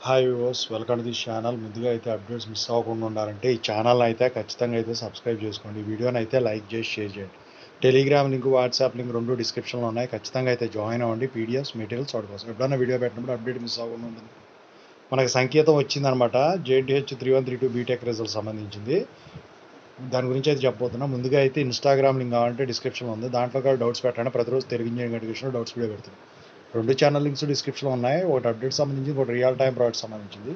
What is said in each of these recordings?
Hi viewers, welcome to this channel. ముందుగా అయితే updates miss అవ్వకుండా ఉండాలంటే ఈ ఛానల్ అయితే ఖచ్చితంగా అయితే సబ్స్క్రైబ్ చేసుకోండి. ఈ వీడియోని అయితే లైక్ చేసి షేర్ చేయండి. టెలిగ్రామ్ లింక్, వాట్సాప్ లింక్ రెండు డిస్క్రిప్షన్లో ఉన్నాయి. ఖచ్చితంగా అయితే జాయిన్ అవ్వండి. పీడిఎఫ్స్ మెటీరియల్స్ వాటి కోసం ఎప్పుడైనా వీడియో పెట్టినప్పుడు అప్డేట్ మిస్ అవ్వకుండా ఉంటుంది. మనకు సంకేతం వచ్చిందనమాట. JTH 3132 బీటెక్ రిజల్ట్ సంబంధించింది. దాని గురించి అయితే చెప్పబోతున్నా. ముందుగా అయితే ఇన్స్టాగ్రామ్ లింక్ కావాలంటే డిస్క్రిప్షన్లో ఉంది. దాంట్లో కూడా డౌట్స్ పెట్టండి. ప్రతిరోజు Telugu engineering education doubts video పెడుతుంది. రెండు ఛానల్ లింక్స్ డిస్క్రిప్షన్లో ఉన్నాయి. ఒకటి అప్డేట్ సంబంధించి, ఒకటి రియల్ టైం ప్రాజెక్ట్ సంబంధించింది.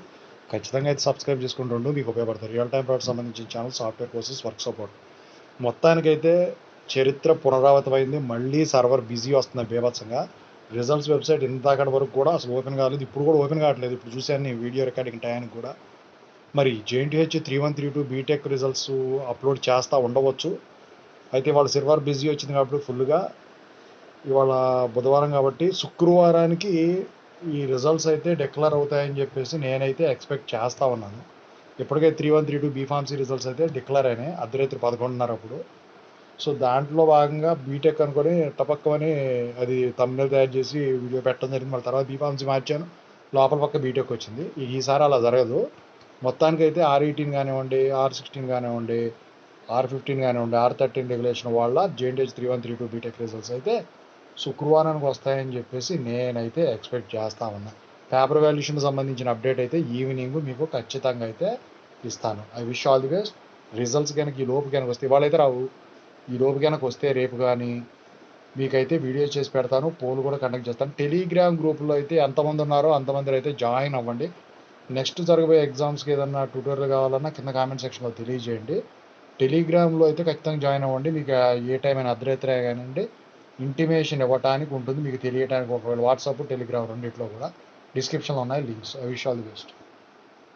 ఖచ్చితంగా అయితే సబ్స్క్రైబ్ చేసుకుని రెండు మీకు ఉపయోగపడతాయి. రియల్ టైం ప్రాజెక్ట్ సంబంధించిన channel software courses, work support. మొత్తానికైతే చరిత్ర పునరావృతమైంది. మళ్ళీ సర్వర్ బిజీ వస్తుంది బీభత్సంగా. రిజల్ట్స్ వెబ్సైట్ ఇంతకటి వరకు కూడా అసలు ఓపెన్ కాలేదు. ఇప్పుడు కూడా ఓపెన్ కావట్లేదు. ఇప్పుడు చూశాను నేను వీడియో రికార్డింగ్ టైంకి కూడా. మరి JTH 3132 బీటెక్ రిజల్ట్స్ అప్లోడ్ చేస్తూ ఉండవచ్చు. అయితే వాళ్ళ సర్వర్ బిజీ వచ్చింది కాబట్టి ఫుల్గా ఇవాళ బుధవారం కాబట్టి శుక్రవారానికి ఈ రిజల్ట్స్ అయితే డిక్లేర్ అవుతాయని చెప్పేసి నేనైతే ఎక్స్పెక్ట్ చేస్తూ ఉన్నాను. ఇప్పటికే 3132 బీఫార్మసీ రిజల్ట్స్ అయితే డిక్లేర్ అయినాయి అర్ధరాత్రి 11:30 అప్పుడు. సో దాంట్లో భాగంగా బీటెక్ అనుకొని టపక్కమని అది తమ్ముళ్ళు తయారు చేసి వీడియో పెట్టడం జరిగింది. మళ్ళీ తర్వాత బీఫార్మసీ మార్చాను, లోపల పక్క బీటెక్ వచ్చింది. ఈసారి అలా జరగదు. మొత్తానికైతే R18 కానివ్వండి, R16 కానివ్వండి, R15 కానివ్వండి, R13 రెగ్యులేషన్ వాళ్ళ JTH 3132 బీటెక్ రిజల్ట్స్ అయితే శుక్రవారానికి వస్తాయని చెప్పేసి నేనైతే ఎక్స్పెక్ట్ చేస్తా ఉన్నా. పేపర్ వాల్యుయేషన్కి సంబంధించిన అప్డేట్ అయితే ఈవినింగ్ మీకు ఖచ్చితంగా అయితే ఇస్తాను. I wish all the best. Results కనుక ఈ లోపు కనుక వస్తే, ఇవాళ అయితే రావు, ఈ లోపు కనుక వస్తే రేపు కానీ మీకైతే వీడియో చేసి పెడతాను. పోల్ కూడా కండక్ట్ చేస్తాను. టెలిగ్రామ్ గ్రూప్లో అయితే ఎంతమంది ఉన్నారో అంతమంది అయితే జాయిన్ అవ్వండి. నెక్స్ట్ జరగబోయే ఎగ్జామ్స్కి ఏదన్నా ట్యూటోరియల్ కావాలన్నా కింద కామెంట్ సెక్షన్లో తెలియజేయండి. టెలిగ్రామ్లో అయితే ఖచ్చితంగా జాయిన్ అవ్వండి. మీకు ఏ టైం అయినా అర్ధరాత్రి కానివ్వండి ఇంటిమేషన్ ఇవ్వడానికి ఉంటుంది, మీకు తెలియడానికి. ఒకవేళ వాట్సాప్, టెలిగ్రామ్ రెండిట్లో కూడా డిస్క్రిప్షన్లో ఉన్నాయి links. I wish all the best.